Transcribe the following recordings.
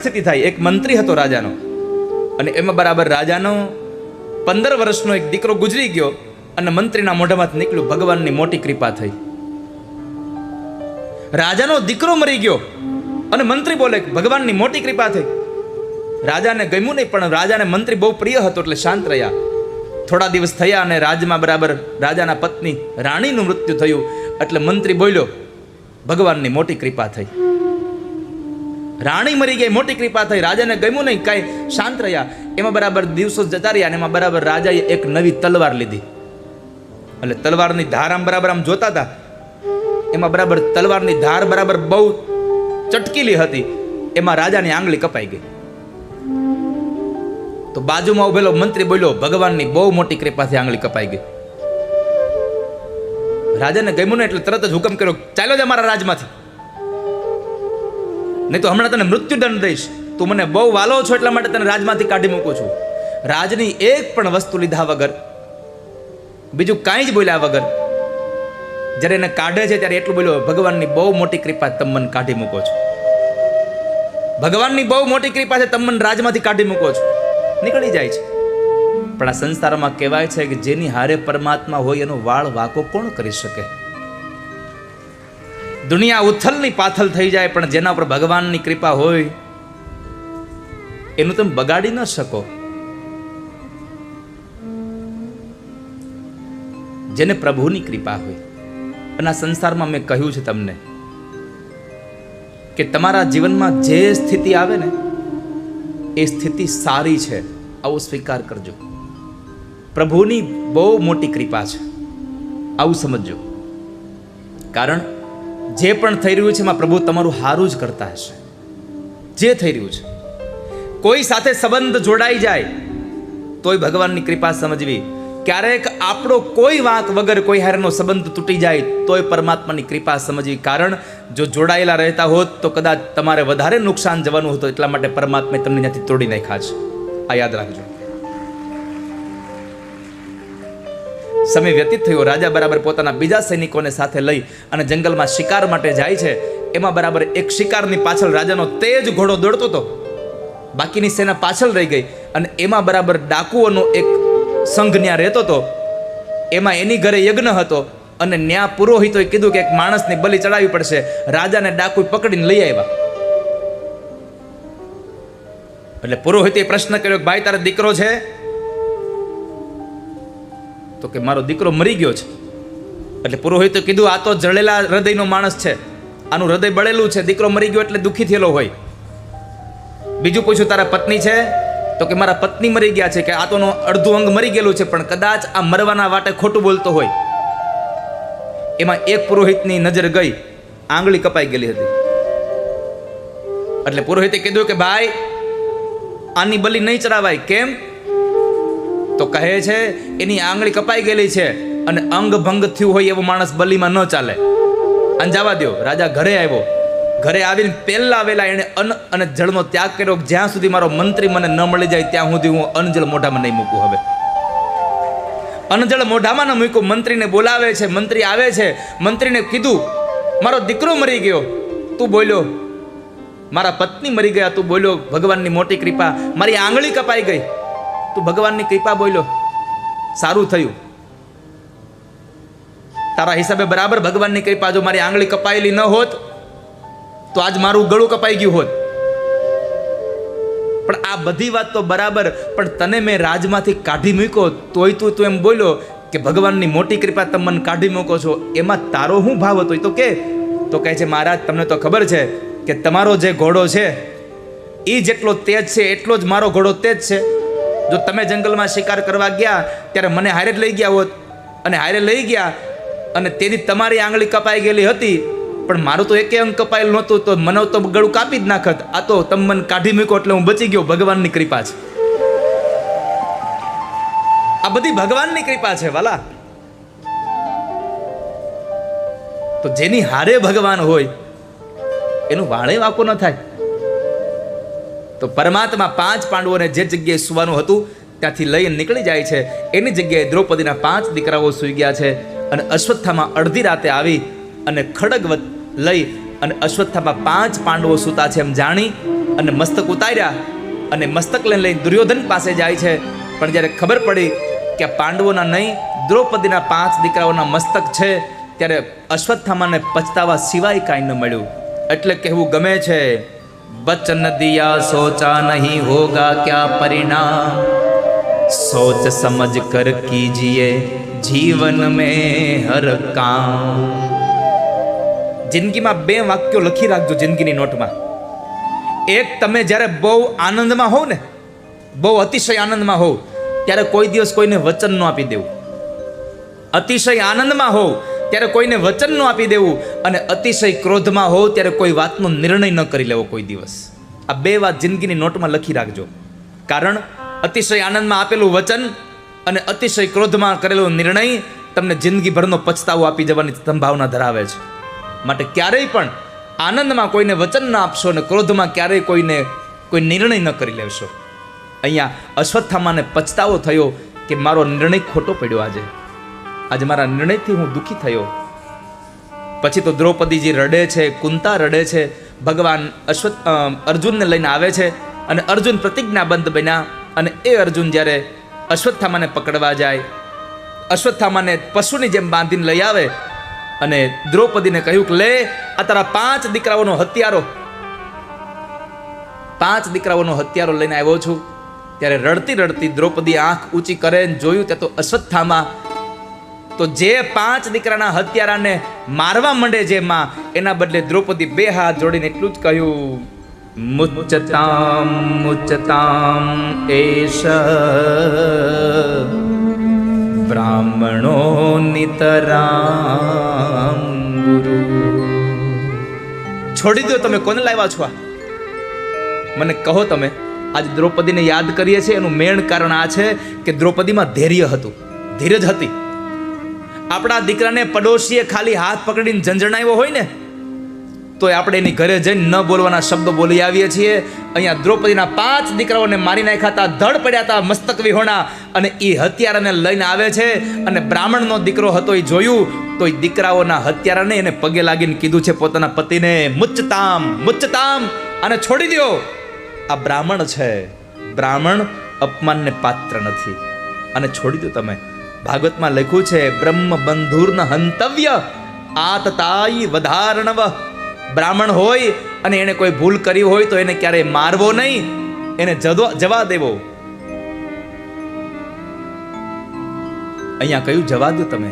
સ્થિતિ થાય. એક મંત્રી હતો રાજાનો, અને એમાં બરાબર રાજાનો 15 વર્ષનો એક દીકરો ગુજરી ગયો, અને મંત્રીના મોઢામાંથી નીકળ્યું, ભગવાનની મોટી કૃપા થઈ. રાજાનો દીકરો મરી ગયો અને મંત્રી બોલે ભગવાનની મોટી કૃપા થઈ. રાજાને ગમ્યું નહીં, પણ રાજાને મંત્રી બહુ પ્રિય હતો એટલે શાંત રહ્યા. થોડા દિવસ થયા અને રાજમાં બરાબર રાજાના પત્ની રાણીનું મૃત્યુ થયું. એટલે મંત્રી બોલ્યો ભગવાનની મોટી કૃપા થઈ. રાણી મરી ગઈ, મોટી કૃપા થઈ. રાજાને ગમ્યું નહીં, કાંઈ શાંત રહ્યા. એમાં બરાબર દિવસો જતા રહ્યા, અને એમાં બરાબર રાજાએ એક નવી તલવાર લીધી. એટલે તલવારની ધાર આમ બરાબર આમ જોતા હતા, એમાં બરાબર તલવારની ધાર બરાબર બહુ ચટકીલી હતી. એમાં રાજાની આંગળી કપાઈ ગઈ. તો બાજુમાં ઉભેલો મંત્રી બોલ્યો ભગવાનની બહુ મોટી કૃપાથી આંગળી કપાઈ ગઈ. રાજાને ગમ્યું નહીં એટલે તરત જ હુકમ કર્યો, ચાલો જ અમારા રાજમાંથી, નહીં તો હમણાં તને મૃત્યુદંડ દઈશ. તું મને બહુ વાલો છો એટલા માટે તને રાજમાંથી કાઢી મૂકું છું. રાજની એક પણ વસ્તુ લીધા વગર, બીજું કાંઈ જ બોલ્યા વગર જ્યારે એને કાઢે છે ત્યારે એટલું બોલ્યો ભગવાનની બહુ મોટી કૃપા તમે મને કાઢી મૂકો છો. ભગવાનની બહુ મોટી કૃપા છે, તમે મને રાજમાંથી કાઢી મૂકો છો. નીકળી જાય છે. પણ આ સંસારમાં કહેવાય છે કે જેની હારે પરમાત્મા હોય એનો વાળ વાકો કોણ કરી શકે? દુનિયા ઉથલની પાથલ થઈ જાય, પણ જેના પર ભગવાનની કૃપા હોય એનું તમે બગાડી ન શકો. જેને પ્રભુની કૃપા હોય. અને આ સંસારમાં મેં કહ્યું છે તમને કે તમારા જીવનમાં જે સ્થિતિ આવે ને એ સ્થિતિ સારી છે, આવો સ્વીકાર કરજો. પ્રભુની બહુ મોટી કૃપા છે, આવું સમજજો. કારણ જે પણ થઈ રહ્યું છે એમાં પ્રભુ તમારું સારું જ કરતા હશે. જે થઈ રહ્યું છે, કોઈ સાથે સંબંધ જોડાઈ જાય તોય ભગવાનની કૃપા સમજવી. ક્યારેક આપણો કોઈ વાંક વગર કોઈ હારેનો સંબંધ તૂટી જાય તોય પરમાત્માની કૃપા સમજવી. કારણ જો જોડાયેલા રહેતા હોત તો કદાચ તમારે વધારે નુકસાન જવાનું હતું, એટલા માટે પરમાત્માએ તમને ત્યાંથી તોડી નાખ્યા છે. આ યાદ રાખજો. સમય વ્યતીત થયો. રાજા બરાબર પોતાના બીજા સૈનિકોને સાથે લઈ અને જંગલમાં શિકાર માટે જાય છે. એમાં બરાબર એક શિકારની પાછળ રાજાનો તેજ ઘોડો દોડતો હતો. બાકીની સેના પાછળ રહી ગઈ. અને એમાં બરાબર ડાકુઓનો એક સંઘ ન્યા રહેતો હતો. એમાં એની ઘરે યજ્ઞ હતો, અને ન્યા પુરોહિતોએ કીધું કે એક માણસની બલિ ચડાવવી પડશે. રાજાને ડાકુ પકડીને લઈ આવ્યા. એટલે પુરોહિતે પ્રશ્ન કર્યો કે ભાઈ તારો દીકરો છે? તો કે મારો દીકરો મરી ગયો છે. એટલે પુરોહિતે કીધું આ તો જળેલા હૃદયનો માણસ છે, આનું હૃદય બળેલું છે, દીકરો મરી ગયો એટલે દુઃખી થયેલો હોય. બીજું પૂછ્યું તારા પત્ની છે? તો કે મારા પત્ની મરી ગયા છે, કે આ તો અડધું અંગ મરી ગયેલું છે, પણ કદાચ આ મરવાના વાટે ખોટું બોલતો હોય. એમાં એક પુરોહિતની નજર ગઈ, આંગળી કપાઈ ગયેલી હતી. એટલે પુરોહિતે કીધું કે ભાઈ આની બલિ નહીં ચડાવાય. કેમ? તો કહે છે એની આંગળી કપાઈ ગયેલી છે, અને અંગ ભંગ થયું હોય એવો માણસ બલિમાં ન ચાલે. અંજાવા દો. રાજા ઘરે આવ્યો. ઘરે આવીને પહેલા વેલા એને અન્ન અને જળનો ત્યાગ કર્યો. જ્યાં સુધી મારો મંત્રી મને ન મળી જાય ત્યાં સુધી હું અન્નજળ મોઢામાં નહીં મૂકું. હવે અન્નજળ મોઢામાં ન મૂક્યું. મંત્રીને બોલાવે છે. મંત્રી આવે છે. મંત્રીને કીધું મારો દીકરો મરી ગયો. તું બોલ્યો મારા પત્ની મરી ગયા. તું બોલ્યો ભગવાનની મોટી કૃપા. મારી આંગળી કપાઈ ગઈ. તું ભગવાનની કૃપા બોલ્યો. સારું થયું. તારા હિસાબે બરાબર ભગવાનની કૃપા. જો મારી આંગળી કપાયેલી ન હોત તો આજ મારું ગળું કપાઈ ગયું હોત. પણ આ બધી વાત તો બરાબર, પણ તને મેં રાજમાંથી કાઢી મૂક્યો તોય તું એમ બોલ્યો કે ભગવાનની મોટી કૃપા તમે મને કાઢી મૂકો છો. એમાં તારો શું ભાવ હતો એ તો કે? તો કહે છે મહારાજ તમને તો ખબર છે કે તમારો જે ઘોડો છે એ જેટલો તેજ છે એટલો જ મારો ઘોડો તેજ છે. જો તમે જંગલમાં શિકાર કરવા ગયા ત્યારે મને હારે લઈ ગયા હોત, અને હારે લઈ ગયા અને તેથી તમારી આંગળી કપાઈ ગયેલી હતી, પણ મારું તો એકે અંગ કપાયેલું નહોતું, તો મને તો ગળું કાપી જ નાખત. આ તો તમે મને કાઢી મૂકો એટલે હું બચી ગયો. ભગવાનની કૃપા છે. આ બધી ભગવાનની કૃપા છે વાલા. તો જેની હારે ભગવાન હોય એનું વાળે વાકો ન થાય. તો પરમાત્મા 5 પાંડવોને જે જગ્યાએ સુવાનું હતું ત્યાંથી લઈને નીકળી જાય છે. એની જગ્યાએ દ્રૌપદીના 5 દીકરાઓ સૂઈ ગયા છે. અને અશ્વત્થામાં અડધી રાતે આવી અને ખડગ લઈ અને અશ્વત્થામાં 5 પાંડવો સૂતા છે એમ જાણી અને મસ્તક ઉતાર્યા અને મસ્તક લઈને દુર્યોધન પાસે જાય છે. પણ જ્યારે ખબર પડી કે પાંડવોના નહીં દ્રૌપદીના 5 દીકરાઓના મસ્તક છે, ત્યારે અશ્વત્થામાને પછતાવા સિવાય કાંઈ ન મળ્યું. એટલે કહેવું ગમે છે, વચન દિયા સોચા નહીં હોગા ક્યા પરિણામ, સોચ સમજ કર કીજીએ જીવન મેં હર કામ. જિંદગીમાં 2 વાક્યો લખી રાખજો જિંદગીની નોટમાં. એક, તમે જ્યારે બહુ આનંદમાં હોવ ને, બહુ અતિશય આનંદમાં હોવ, ત્યારે કોઈ દિવસ કોઈને વચન ન આપી દેવું. અતિશય આનંદમાં હોવ ત્યારે કોઈને વચન ન આપી દેવું, અને અતિશય ક્રોધમાં હોવ ત્યારે કોઈ વાતનો નિર્ણય ન કરી લેવો કોઈ દિવસ. આ 2 વાત જિંદગીની નોટમાં લખી રાખજો. કારણ અતિશય આનંદમાં આપેલું વચન અને અતિશય ક્રોધમાં કરેલો નિર્ણય તમને જિંદગીભરનો પછતાવો આપી જવાની સંભાવના ધરાવે છે. માટે ક્યારેય પણ આનંદમાં કોઈને વચન ન આપશો અને ક્રોધમાં ક્યારેય કોઈ નિર્ણય ન કરી લેશો. અહીંયા અશ્વત્થામાને પછતાવો થયો કે મારો નિર્ણય ખોટો પડ્યો. આજે મારા નિર્ણયથી હું દુઃખી થયો. પછી તો દ્રૌપદીજી રડે છે, કુંતા રડે છે. ભગવાન અર્જુનને લઈને આવે છે અને અર્જુન પ્રતિજ્ઞાબદ્ધ બન્યા. અને એ અર્જુન જ્યારે અશ્વત્થામાને પકડવા જાય, અશ્વત્થામાને પશુની જેમ બાંધીને લઈ આવે અને દ્રૌપદીને કહ્યું કે લે આ તારા 5 દીકરાઓનો હત્યારો, 5 દીકરાઓનો હત્યારો લઈને આવ્યો છું. ત્યારે રડતી રડતી દ્રૌપદી આંખ ઊંચી કરે જોયું ત્યાં તો અશ્વત્થામા તો જે 5 દીકરાના હત્યારાને મારવા માંડે જે માં, એના બદલે દ્રૌપદી 2 હાથ જોડીને એટલું જ કહ્યું, મુચ્ચતામ મુચ્ચતામ એષ બ્રાહ્મણો નિતરામ ગુરુ. છોડી દો, તમે કોને લાવ્યા છો? મને કહો તમે. આજ દ્રૌપદીને યાદ કરીએ છીએ એનું મેન કારણ આ છે કે દ્રૌપદીમાં ધૈર્ય હતું, ધીરજ હતી. આપણા દીકરાને પડોશીએ ખાલી હાથ પકડીને ઝંઝણાવ્યો હોય ને તો આપણે એની ઘરે જઈને ન બોલવાના શબ્દો બોલી આવીએ છીએ. અહીંયા દ્રૌપદીના 5 દીકરાઓને મારી નાખ્યા હતા, ધડ પડ્યા હતા, મસ્તક વિહોણા, અને એ હત્યારાને લઈને આવે છે. અને બ્રાહ્મણનો દીકરો હતો એ જોયું તો એ દીકરાઓના હત્યારાને એને પગે લાગીને કીધું છે પોતાના પતિને, મુચ્ચતામ મુચ્ચતામ, અને છોડી દો. આ બ્રાહ્મણ છે, બ્રાહ્મણ અપમાનને પાત્ર નથી, અને છોડી દો તમે. ભાગવતમાં લખ્યું છે, બ્રહ્મ બંધુર્ન હંતવ્ય આતતાઈ વધારણવ. બ્રાહ્મણ હોય અને એને કોઈ ભૂલ કરી હોય તો એને ક્યારેય મારવો નહીં, એને જવા દેવો. અહીંયા કહ્યું જવા દો તમે,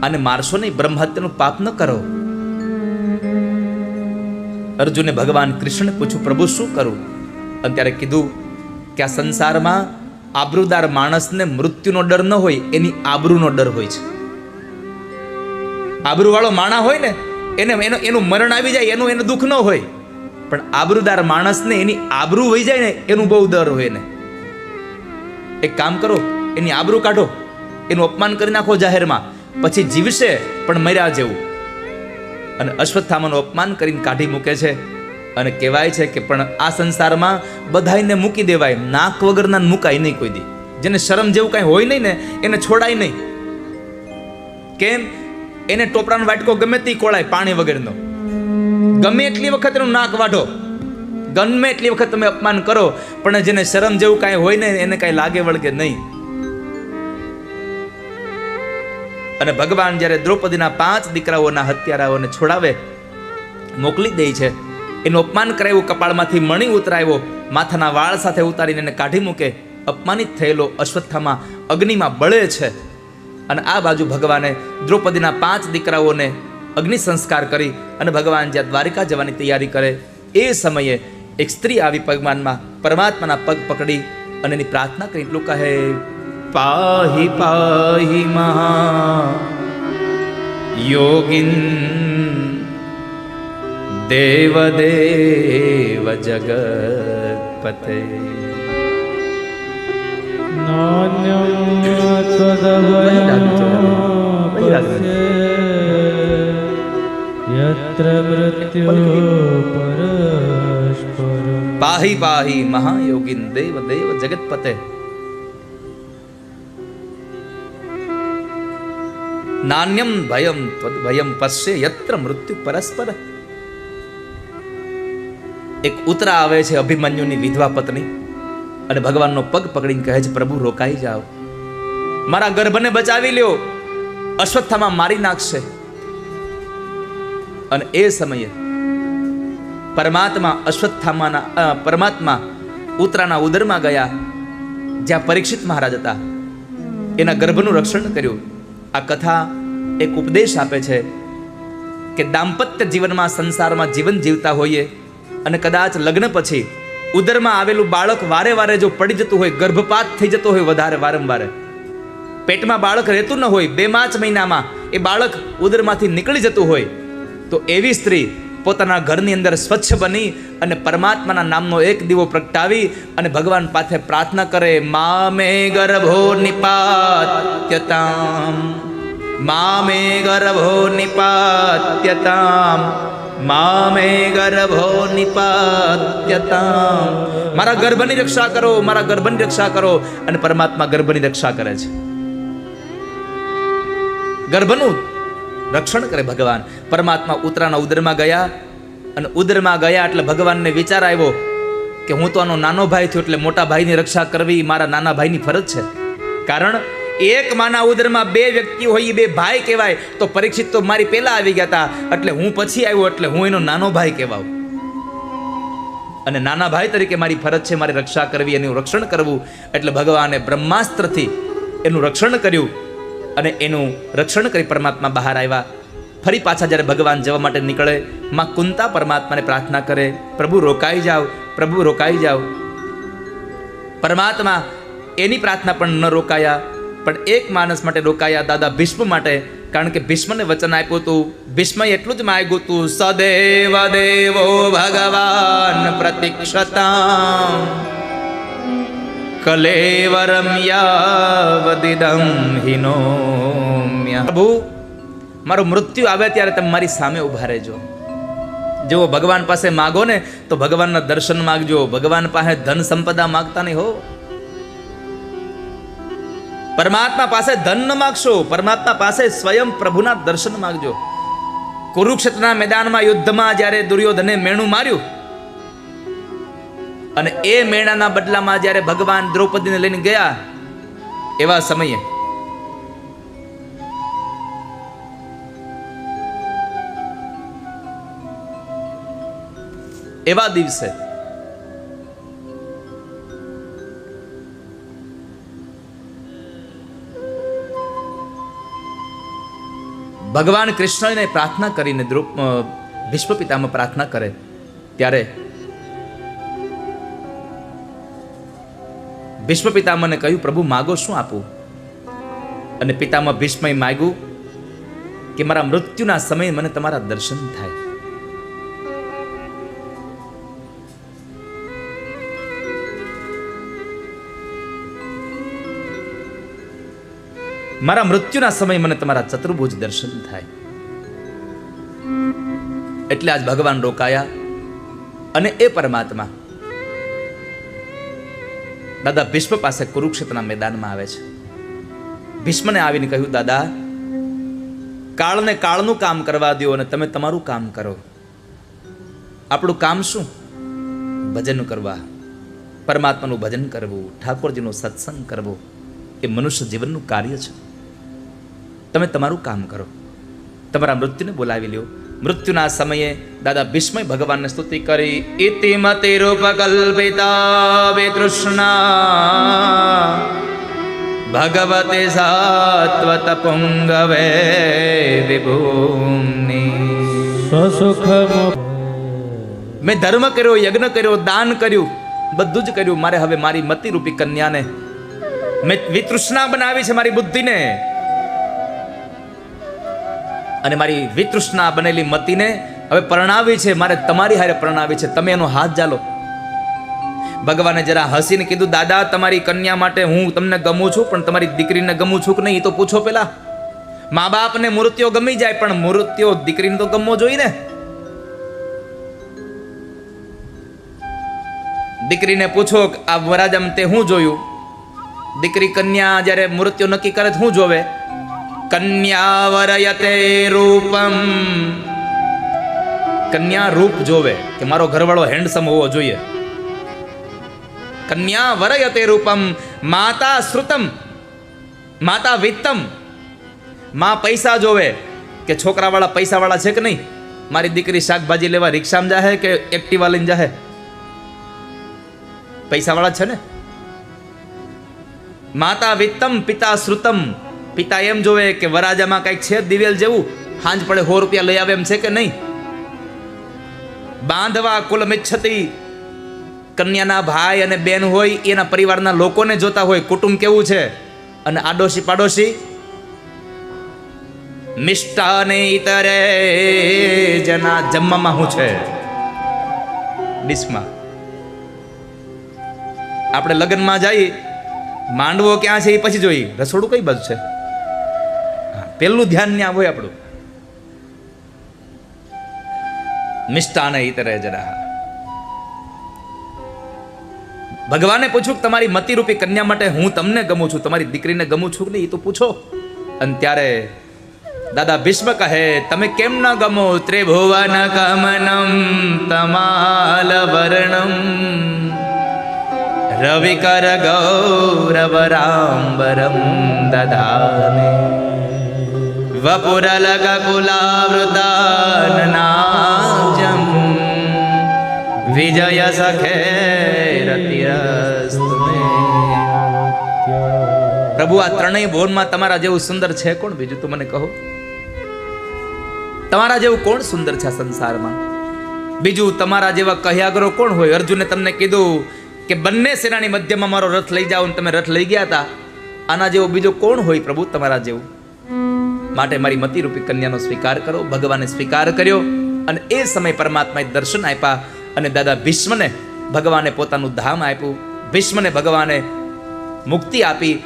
આને મારશો નહીં, બ્રહ્મ હત્યાનું પાપ ન કરો. અર્જુને ભગવાન કૃષ્ણને પૂછ્યું, પ્રભુ શું કરું? અને ત્યારે કીધું કે આ સંસારમાં આબરૂદાર માણસને મૃત્યુનો ડર ન હોય, એની આબરૂનો ડર હોય છે. આબરૂવાળો માણા હોય ને એનું મરણ આવી જાય એનું દુઃખ ન હોય, પણ આબરૂદાર માણસને એની આબરૂ વહી જાય ને એનું બહુ ડર હોય ને. એક કામ કરો, એની આબરૂ કાઢો, એનું અપમાન કરી નાખો જાહેરમાં, પછી જીવશે પણ મર્યા જેવું. અને અશ્વત્થામાનું અપમાન કરીને કાઢી મૂકે છે. અને કહેવાય છે કે પણ આ સંસારમાં બધાયને મૂકી દેવાય, નાક વગરના મુકાય નહીં કોઈ દી. જેને શરમ જેવું કાંઈ હોય નહીં ને એને છોડાય નહીં. કેમ? એને ટોપરાનો વાટકો ગમે તે કોળાય પાણી વગરનો, ગમે એટલી વખત એનું નાક વાઢો, ગમે એટલી વખત તમે અપમાન કરો, પણ જેને શરમ જેવું કાંઈ હોય ને એને કાંઈ લાગે વળગે નહીં. અને ભગવાન જ્યારે દ્રૌપદીના 5 દીકરાઓના હત્યારાઓને છોડાવે, મોકલી દે છે, એનું અપમાન કરાવ્યું, કપાળમાંથી મણી ઉતરાવ્યો, માથાના વાળ સાથે ઉતારીને એને કાઢી મૂકે. અપમાનિત થયેલો અશ્વત્થામા અગ્નિમાં બળે છે. અને આ બાજુ ભગવાને દ્રૌપદીના 5 દીકરાઓને અગ્નિ સંસ્કાર કરી અને ભગવાન જ્યાં દ્વારિકા જવાની તૈયારી કરે એ સમયે એક સ્ત્રી આવી ભગવાનમાં પરમાત્માના પગ પકડી અને એની પ્રાર્થના કરી એટલું કહે, પાહી પાહી મહા યોગિન દેવ દેવ જગતપતે. પાહી પાહી મહાયોગીન દેવ દેવ જગતપતે. નાન્યમ ભયમ ત્વદ ભયમ પશ્ય યત્ર મૃત્યુ પરસ્પર. એક ઉતરા આવે છે અભિમન્યુની વિધવા પત્ની, અને ભગવાનનો પગ પકડીને કહે છે, પ્રભુ રોકાઈ જાઓ, મારા ગર્ભને બચાવી લ્યો, અશ્વત્થામા મારી નાખશે. અને એ સમયે પરમાત્મા ઉતરાના ઉદરમાં ગયા, જ્યાં પરીક્ષિત મહારાજ હતા, એના ગર્ભનું રક્ષણ કર્યું. આ કથા એક ઉપદેશ આપે છે કે દાંપત્ય જીવનમાં, સંસારમાં જીવન જીવતા હોઈએ અને કદાચ લગ્ન પછી ઉદરમાં આવેલું બાળક વારે વારે જો પડી જતું હોય, ગર્ભપાત થઈ જતો હોય વધારે વારંવાર, પેટમાં બાળક રહેતું ન હોય, 2-5 મહિનામાં એ બાળક ઉદરમાંથી નીકળી જતું હોય, તો એવી સ્ત્રી પોતાના ઘરની અંદર સ્વચ્છ બની અને પરમાત્માના નામનો એક દીવો પ્રગટાવી અને ભગવાન પાસે પ્રાર્થના કરે, મામે ગર્ભો નિપાત્યતામ, મામે ગર્ભો નિપાત્યતામ, મામે ગર્ભો નિપાત્યતામ. મારા ગર્ભની રક્ષા કરો, મારા ગર્ભની રક્ષા કરો. અને પરમાત્મા ગર્ભની રક્ષા કરે છે, ગર્ભનું રક્ષણ કરે ભગવાન. પરમાત્મા ઉતરાના ઉદરમાં ગયા, અને ઉદરમાં ગયા એટલે ભગવાનને વિચાર આવ્યો કે હું તો આનો નાનો ભાઈ થયો, એટલે મોટા ભાઈની રક્ષા કરવી મારા નાના ભાઈની ફરજ છે. કારણ એક માના ઉદરમાં 2 વ્યક્તિ હોય, 2 ભાઈ કહેવાય. તો પરીક્ષિત તો મારી પહેલા આવી ગયા હતા, એટલે હું પછી આવ્યો, એટલે હું એનો નાનો ભાઈ કહેવાઉં, અને નાના ભાઈ તરીકે મારી ફરજ છે મારી રક્ષા કરવી, એનું રક્ષણ કરવું. એટલે ભગવાને બ્રહ્માસ્ત્રથી એનું રક્ષણ કર્યું, અને એનું રક્ષણ કરી પરમાત્મા બહાર આવ્યા. ફરી પાછા જ્યારે ભગવાન જવા માટે નીકળે, માં કુંતા પરમાત્માને પ્રાર્થના કરે, પ્રભુ રોકાઈ જાઓ, પ્રભુ રોકાઈ જાઓ. પરમાત્મા એની પ્રાર્થના પણ ન રોકાયા, પણ એક માણસ માટે રોકાયા, દાદા ભીષ્મ માટે. કારણ કે ભીષ્મને વચન આપ્યું હતું, ભીષ્મએ એટલું જ માંગ્યું હતું, સદેવ દેવો ભગવાન પ્રતિક્ષતામ કલેવરમ યાવદિદમ હિનોમ્ય. પ્રભુ મારું મૃત્યુ આવે ત્યારે તમે મારી સામે ઉભા રહેજો. જો ભગવાન પાસે માગો ને તો ભગવાનના દર્શન માગજો, ભગવાન પાસે ધન સંપદા માગતા નહીં હો. પરમાત્મા પાસે ધન ન માગશો, પરમાત્મા પાસે સ્વયં પ્રભુના દર્શન માગજો. કુરુક્ષેત્રના મેદાનમાં યુદ્ધમાં જ્યારે દુર્યોધને મેણું માર્યું, અને એ મેણાના બદલામાં જ્યારે ભગવાન દ્રૌપદીને લઈને ગયા, એવા સમયે એવા દિવસે ભગવાન કૃષ્ણને પ્રાર્થના કરીને ભીષ્મ પિતામહ પ્રાર્થના કરે, ત્યારે ભીષ્મ પિતામહને કહ્યું, પ્રભુ માગો, શું આપું? અને પિતામહ ભીષ્મએ માગ્યું કે મારા મૃત્યુના સમયે મને તમારા દર્શન થાય. મારા મૃત્યુના સમયે મને તમારા ચતુર્ભુજ દર્શન થાય. એટલે આજ ભગવાન રોકાયા, અને એ પરમાત્મા દાદા ભીષ્મ પાસે કુરુક્ષેત્રના મેદાનમાં આવે છે. ભીષ્મને આવીને કહ્યું, દાદા કાળને કાળનું કામ કરવા દો અને તમે તમારું કામ કરો. આપણું કામ શું? ભજન કરવા, પરમાત્માનું ભજન કરવું, ઠાકોરજીનો સત્સંગ કરવો, એ મનુષ્ય જીવનનું કાર્ય છે. તમે તમારું કામ કરો, તમારા મૃત્યુને બોલાવી લ્યો. મૃત્યુના સમયે દાદા ભીષ્મએ ભગવાનને સ્તુતિ કરી, ઇતિ મતિરૂપકલ્પિતા વિતૃષ્ણા ભગવતે સાત્વત પુંગવે વિભૂમ્નિ. મેં ધર્મ કર્યો, યજ્ઞ કર્યો, દાન કર્યું, બધું જ કર્યું. મારે હવે મારી મતિરૂપી કન્યાને મેં વિતૃષ્ણા બનાવી છે, મારી બુદ્ધિને, અને મારી વિતૃષ્ણા બનેલી મતિને હવે પરણાવી છે, મારે તમારી હારે પરણાવી છે. તમે એનો હાથ ઝાલો. ભગવાને જરા હસીને કીધું, દાદા તમારી કન્યા માટે હું તમને ગમું છું, પણ તમારી દીકરીને ગમું છું કે નહીં એ તો પૂછો પેલા. મા બાપને મૂર્તિઓ ગમી જાય, પણ મૂર્તિઓ દીકરીને તો ગમવો જોઈએ ને. દીકરીને પૂછો, આ વરાજમ તે હું જોયું? દીકરી કન્યા જ્યારે મૂર્તિઓ નક્કી કરે તો હું જોવે? કન્યા વરયતે રૂપમ કન્યા રૂપ જોવે કે મારો ઘરવાળો હેન્ડસમ હોવો જોઈએ. કન્યા વરયતે રૂપમ માતા શ્રુતમ માતા વિત્તમ. માં પૈસા જોવે કે છોકરાવાળા પૈસાવાળા છે કે નહીં. મારી દીકરી શાકભાજી લેવા રિક્ષામાં જાહે કે એક્ટિવા લઈને જાહે? પૈસાવાળા છે ને. માતા વિત્તમ પિતા શ્રુતમ. પિતા એમ જોવે કે વરાજામાં કંઈક છે દિવેલ જેવું, હાંજ પડે 100 રૂપિયા લઈ આવે એમ છે કે નહીં. બાંધવા કુલમિચ્છતિ. કન્યાના ભાઈ અને બેન હોય એના પરિવારના લોકોને જોતા હોય કુટુંબ કેવું છે. અને આડોશી પાડોશી મિષ્ટાને ઇતરે જના. જમવામાં શું છે ડીશમાં? આપણે લગ્નમાં જઈએ, માંડવો ક્યાં છે એ પછી જોઈએ, રસોડું કઈ બાજુ છે, પેલું ધ્યાન ત્યાં હોય આપણું. મિષ્ટાને ઇતરે જના. ભગવાને પૂછ્યું કે તમારી મતિરૂપી કન્યા માટે હું તમને ગમું છું, તમારી દીકરીને ગમું છું કે નહીં એ તો પૂછો. અને ત્યારે દાદા ભીષ્મ કહે તમે કેમ ન ગમો. ત્રિભુવન ગમનમ તમાલ વર્ણમ રવિકર ગૌરવ રામબરમ દદામે વપુરલગ કુલાવૃતાનનાજમ વિજય સખે રતિરસ્તુ મે. પ્રભુ આ ત્રણેય ભુવનમાં તમારા જેવું સુંદર છે કોણ? બીજું તો મને કહો. તમારા જેવું કોણ સુંદર છે સંસારમાં? બીજું તમારા જેવા કહ્યાગરો કોણ હોય? અર્જુને તમને કીધું કે બંને સેનાની મધ્યમાં મારો રથ લઈ જાઓ, તમે રથ લઈ ગયા હતા. આના જેવો બીજો કોણ હોય પ્રભુ તમારા જેવું? માટે મારી મતિરૂપી કન્યાનો સ્વીકાર કરો. ભગવાને સ્વીકાર કર્યો અને એ સમય પરમાત્માએ દર્શન આપ્યા અને દાદા ભીષ્મને ભગવાને પોતાનું ધામ આપ્યું. ભીષ્મને ભગવાને મુક્તિ આપી.